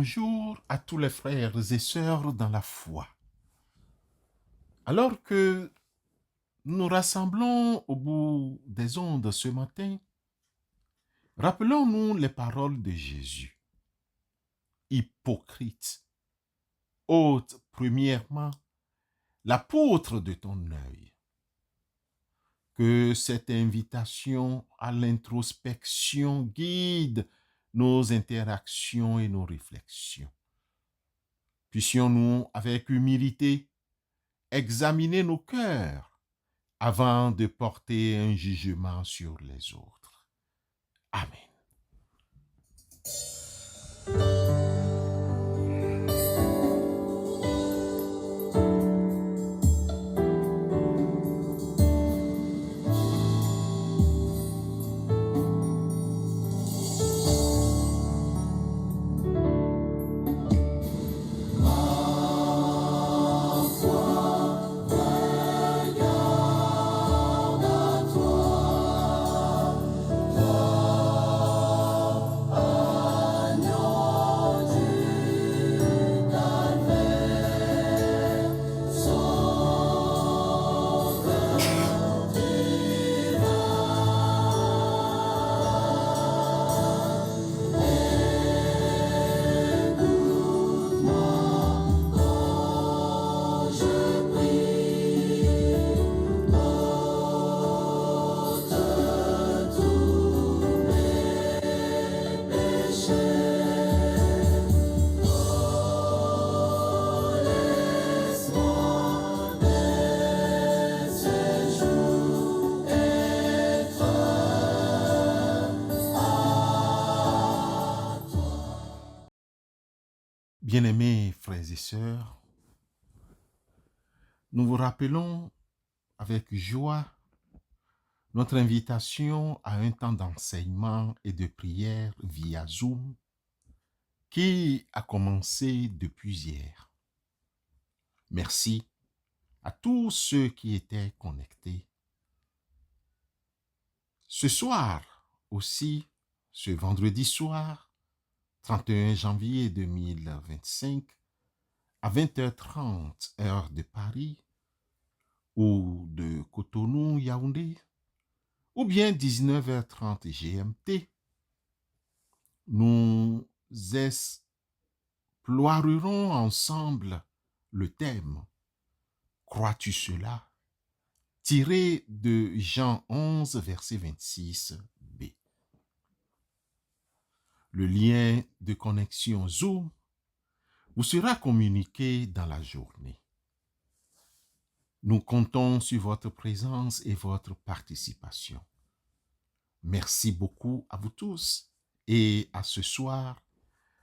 bonjour à tous les frères et sœurs dans la foi. Alors que nous nous rassemblons au bout des ondes ce matin, rappelons-nous les paroles de Jésus. Hypocrite, ôte premièrement la poutre de ton œil. Que cette invitation à l'introspection guide nos interactions et nos réflexions. Puissions-nous, avec humilité, examiner nos cœurs avant de porter un jugement sur les autres. Amen. Bien-aimés frères et sœurs, nous vous rappelons avec joie notre invitation à un temps d'enseignement et de prière via Zoom qui a commencé depuis hier. Merci à tous ceux qui étaient connectés. Ce soir aussi, ce vendredi soir, 31 janvier 2025, à 20h30 heure de Paris ou de Cotonou, Yaoundé, ou bien 19h30 GMT, nous explorerons ensemble le thème « Crois-tu cela ?» tiré de Jean 11, verset 26b. Le lien de connexion Zoom vous sera communiqué dans la journée. Nous comptons sur votre présence et votre participation. Merci beaucoup à vous tous et à ce soir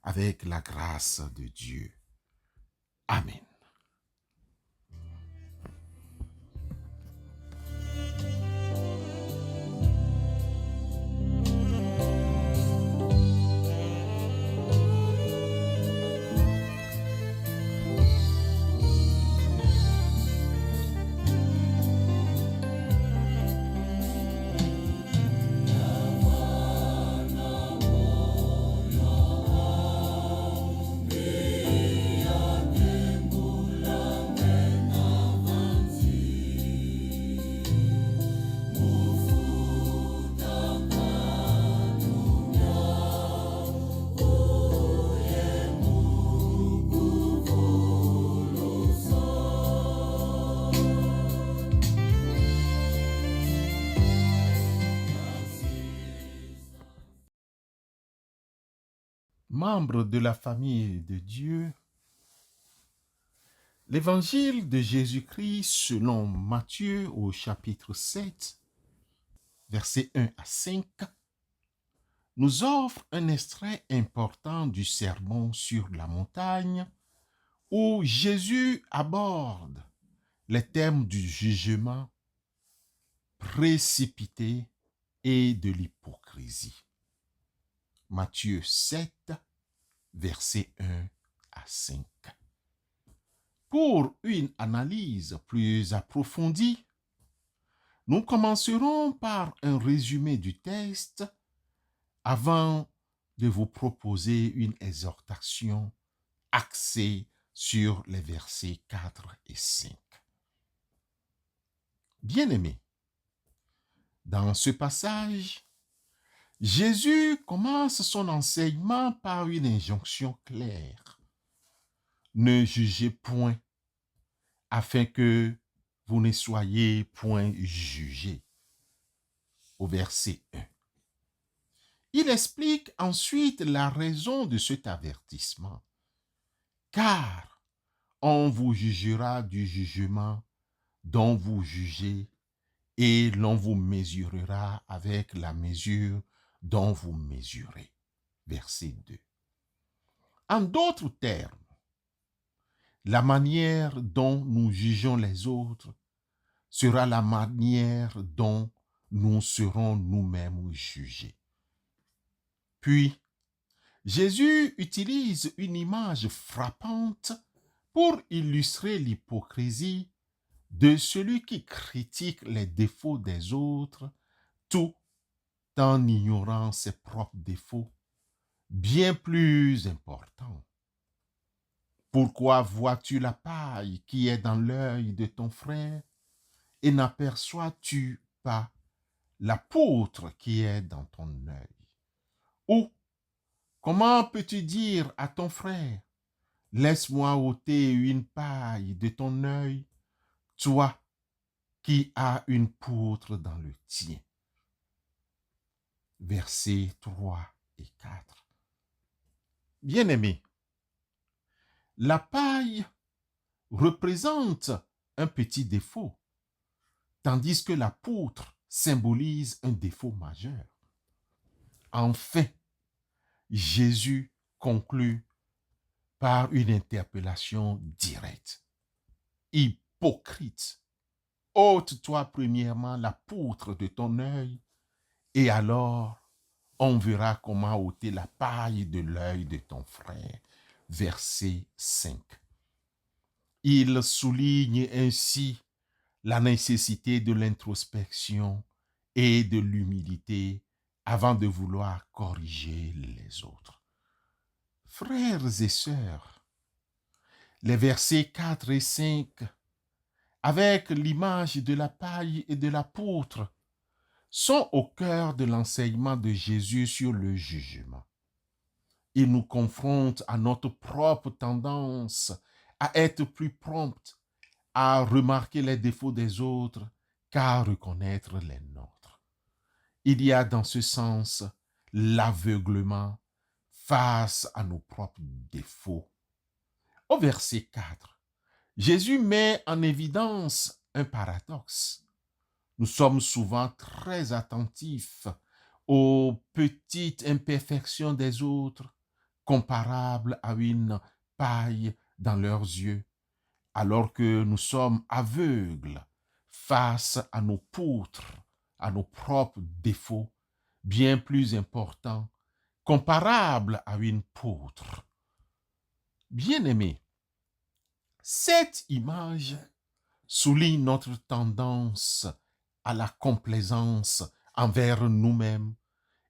avec la grâce de Dieu. Amen. Membres de la famille de Dieu, l'évangile de Jésus-Christ selon Matthieu au chapitre 7, versets 1 à 5, nous offre un extrait important du sermon sur la montagne où Jésus aborde les thèmes du jugement précipité et de l'hypocrisie. Matthieu 7, versets 1 à 5. Pour une analyse plus approfondie, nous commencerons par un résumé du texte avant de vous proposer une exhortation axée sur les versets 4 et 5. Bien-aimés, dans ce passage, Jésus commence son enseignement par une injonction claire. Ne jugez point, afin que vous ne soyez point jugés. Au verset 1. Il explique ensuite la raison de cet avertissement. Car on vous jugera du jugement dont vous jugez, et l'on vous mesurera avec la mesure dont vous mesurez. Verset 2. En d'autres termes, la manière dont nous jugeons les autres sera la manière dont nous serons nous-mêmes jugés. Puis, Jésus utilise une image frappante pour illustrer l'hypocrisie de celui qui critique les défauts des autres tout en ignorant ses propres défauts, bien plus importants. Pourquoi vois-tu la paille qui est dans l'œil de ton frère et n'aperçois-tu pas la poutre qui est dans ton œil? Ou comment peux-tu dire à ton frère, laisse-moi ôter une paille de ton œil, toi qui as une poutre dans le tien? Versets 3 et 4. Bien-aimés, la paille représente un petit défaut, tandis que la poutre symbolise un défaut majeur. Enfin, Jésus conclut par une interpellation directe. Hypocrite, ôte-toi premièrement la poutre de ton œil, et alors on verra comment ôter la paille de l'œil de ton frère. Verset 5. Il souligne ainsi la nécessité de l'introspection et de l'humilité avant de vouloir corriger les autres. Frères et sœurs, les versets 4 et 5, avec l'image de la paille et de la poutre, sont au cœur de l'enseignement de Jésus sur le jugement. Ils nous confrontent à notre propre tendance à être plus prompts à remarquer les défauts des autres qu'à reconnaître les nôtres. Il y a dans ce sens l'aveuglement face à nos propres défauts. Au verset 4, Jésus met en évidence un paradoxe. Nous sommes souvent très attentifs aux petites imperfections des autres, comparables à une paille dans leurs yeux, alors que nous sommes aveugles face à nos poutres, à nos propres défauts, bien plus importants, comparables à une poutre. Bien-aimés, cette image souligne notre tendance à la complaisance envers nous-mêmes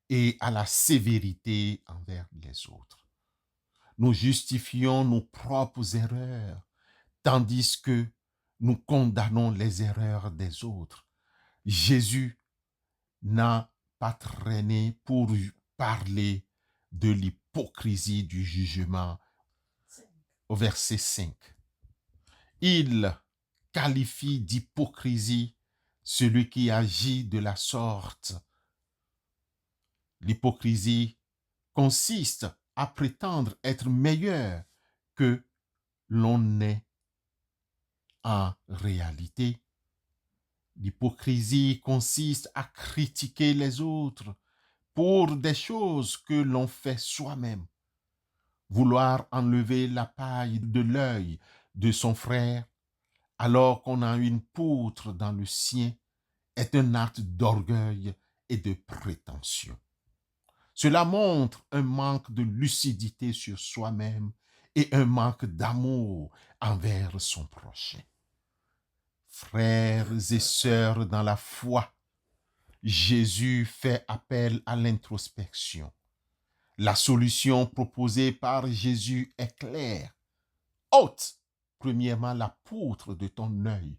et à la sévérité envers les autres. Nous justifions nos propres erreurs, tandis que nous condamnons les erreurs des autres. Jésus n'a pas traîné pour parler de l'hypocrisie du jugement. Au verset 5, il qualifie d'hypocrisie celui qui agit de la sorte. L'hypocrisie consiste à prétendre être meilleur que l'on est en réalité. L'hypocrisie consiste à critiquer les autres pour des choses que l'on fait soi-même. Vouloir enlever la paille de l'œil de son frère alors qu'on a une poutre dans le sien est un acte d'orgueil et de prétention. Cela montre un manque de lucidité sur soi-même et un manque d'amour envers son prochain. Frères et sœurs dans la foi, Jésus fait appel à l'introspection. La solution proposée par Jésus est claire. Ôte premièrement la poutre de ton œil.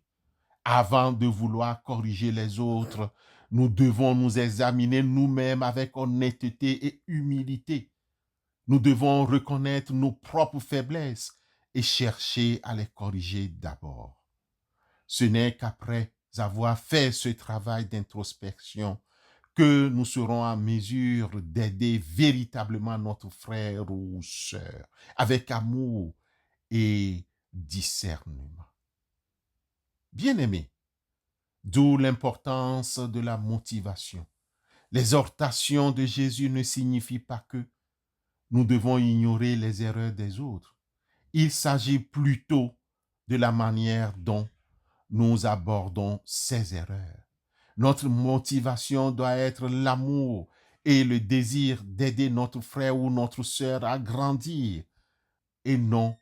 Avant de vouloir corriger les autres, nous devons nous examiner nous-mêmes avec honnêteté et humilité. Nous devons reconnaître nos propres faiblesses et chercher à les corriger d'abord. Ce n'est qu'après avoir fait ce travail d'introspection que nous serons en mesure d'aider véritablement notre frère ou sœur avec amour et discernement. Bien-aimés, d'où l'importance de la motivation. L'exhortation de Jésus ne signifie pas que nous devons ignorer les erreurs des autres. Il s'agit plutôt de la manière dont nous abordons ces erreurs. Notre motivation doit être l'amour et le désir d'aider notre frère ou notre sœur à grandir et non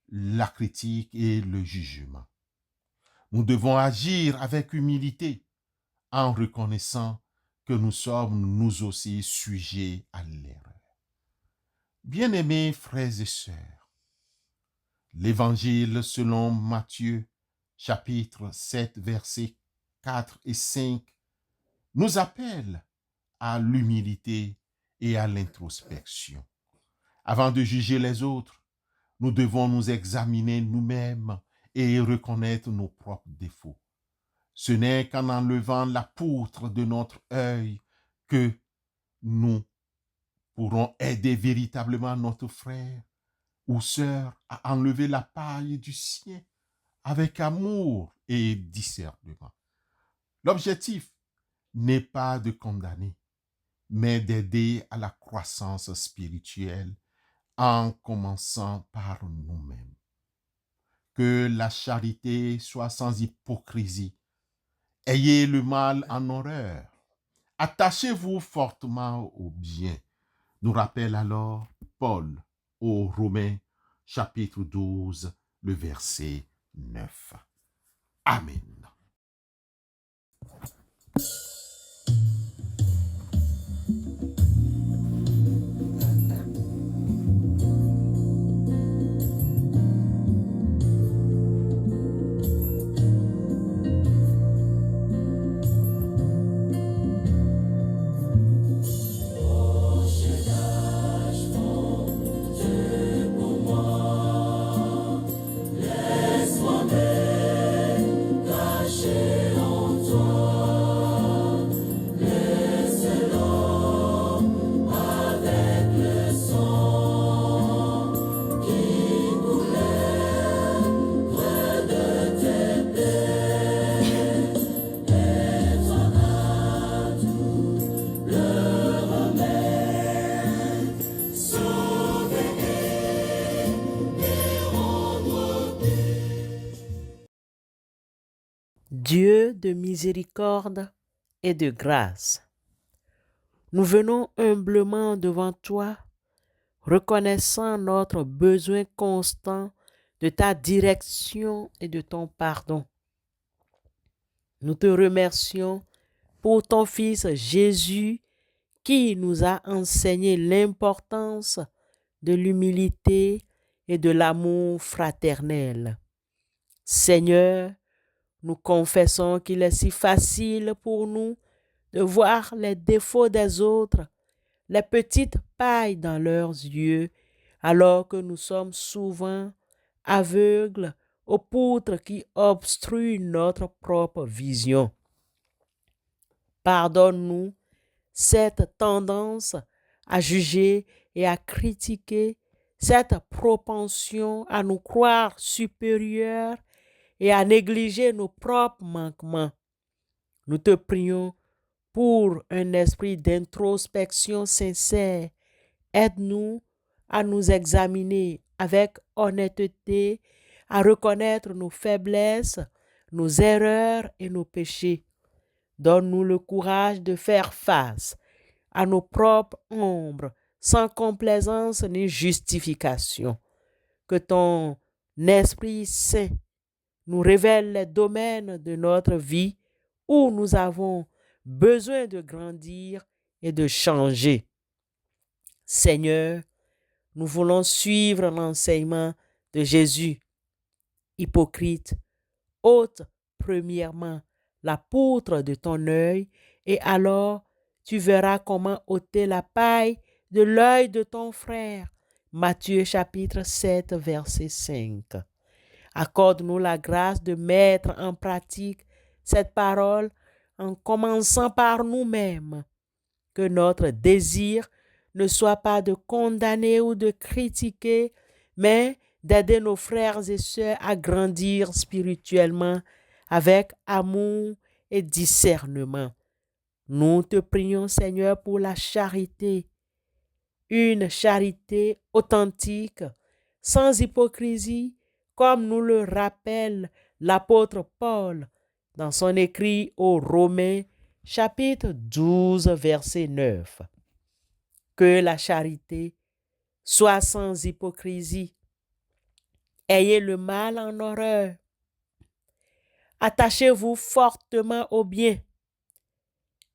la critique et le jugement. Nous devons agir avec humilité en reconnaissant que nous sommes nous aussi sujets à l'erreur. Bien-aimés frères et sœurs, l'Évangile selon Matthieu, chapitre 7, versets 4 et 5, nous appelle à l'humilité et à l'introspection. Avant de juger les autres, nous devons nous examiner nous-mêmes et reconnaître nos propres défauts. Ce n'est qu'en enlevant la poutre de notre œil que nous pourrons aider véritablement notre frère ou sœur à enlever la paille du sien avec amour et discernement. L'objectif n'est pas de condamner, mais d'aider à la croissance spirituelle en commençant par nous-mêmes. Que la charité soit sans hypocrisie. Ayez le mal en horreur. Attachez-vous fortement au bien. Nous rappelle alors Paul aux Romains, chapitre 12, le verset 9. Amen. Dieu de miséricorde et de grâce, nous venons humblement devant toi, reconnaissant notre besoin constant de ta direction et de ton pardon. Nous te remercions pour ton Fils Jésus qui nous a enseigné l'importance de l'humilité et de l'amour fraternel. Seigneur, nous confessons qu'il est si facile pour nous de voir les défauts des autres, les petites pailles dans leurs yeux, alors que nous sommes souvent aveugles aux poutres qui obstruent notre propre vision. Pardonne-nous cette tendance à juger et à critiquer, cette propension à nous croire supérieurs et à négliger nos propres manquements. Nous te prions pour un esprit d'introspection sincère. Aide-nous à nous examiner avec honnêteté, à reconnaître nos faiblesses, nos erreurs et nos péchés. Donne-nous le courage de faire face à nos propres ombres, sans complaisance ni justification. Que ton Esprit Saint nous révèle les domaines de notre vie où nous avons besoin de grandir et de changer. Seigneur, nous voulons suivre l'enseignement de Jésus. Hypocrite, ôte premièrement la poutre de ton œil, et alors tu verras comment ôter la paille de l'œil de ton frère. Matthieu chapitre 7, verset 5. Accorde-nous la grâce de mettre en pratique cette parole en commençant par nous-mêmes. Que notre désir ne soit pas de condamner ou de critiquer, mais d'aider nos frères et sœurs à grandir spirituellement avec amour et discernement. Nous te prions, Seigneur, pour la charité, une charité authentique, sans hypocrisie, comme nous le rappelle l'apôtre Paul dans son écrit aux Romains, chapitre 12, verset 9. Que la charité soit sans hypocrisie. Ayez le mal en horreur. Attachez-vous fortement au bien.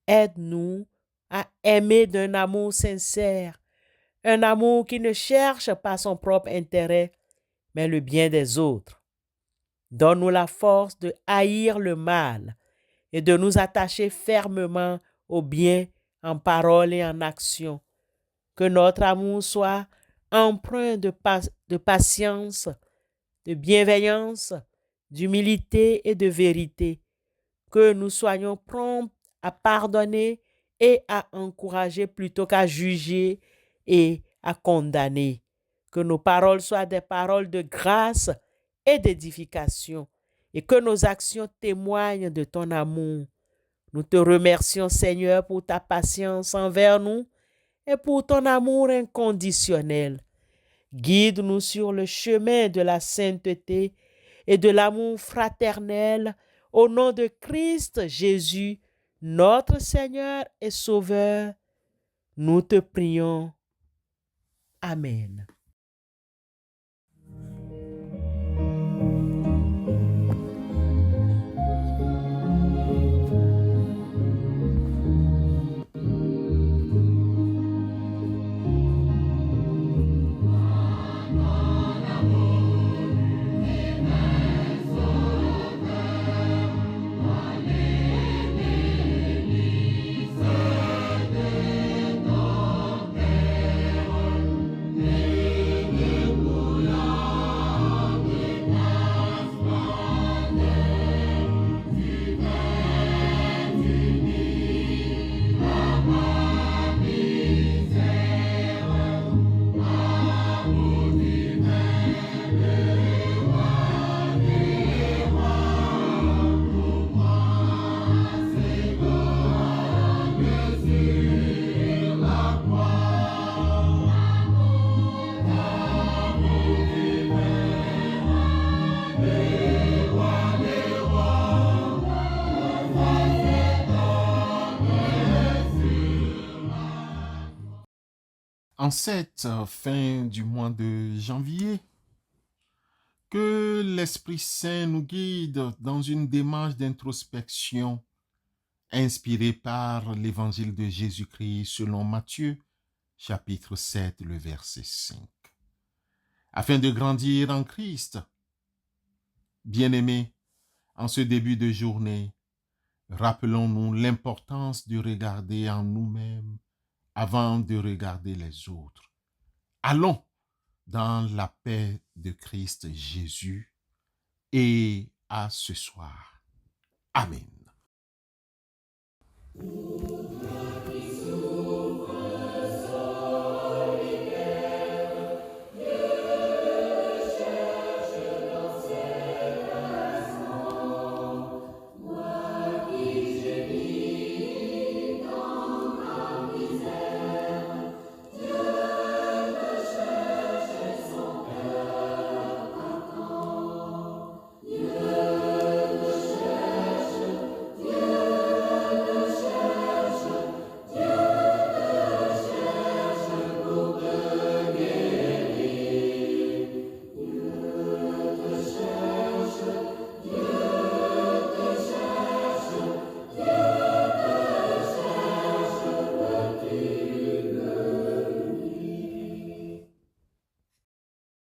Aide-nous à aimer d'un amour sincère, un amour qui ne cherche pas son propre intérêt, mais le bien des autres. Donne-nous la force de haïr le mal et de nous attacher fermement au bien en parole et en action. Que notre amour soit empreint de patience, de bienveillance, d'humilité et de vérité. Que nous soyons prompts à pardonner et à encourager plutôt qu'à juger et à condamner. Que nos paroles soient des paroles de grâce et d'édification et que nos actions témoignent de ton amour. Nous te remercions, Seigneur, pour ta patience envers nous et pour ton amour inconditionnel. Guide-nous sur le chemin de la sainteté et de l'amour fraternel au nom de Christ Jésus, notre Seigneur et Sauveur. Nous te prions. Amen. En cette fin du mois de janvier, que l'Esprit Saint nous guide dans une démarche d'introspection inspirée par l'Évangile de Jésus-Christ selon Matthieu, chapitre 7, le verset 5. Afin de grandir en Christ, bien-aimés, en ce début de journée, rappelons-nous l'importance de regarder en nous-mêmes avant de regarder les autres. Allons dans la paix de Christ Jésus et à ce soir. Amen.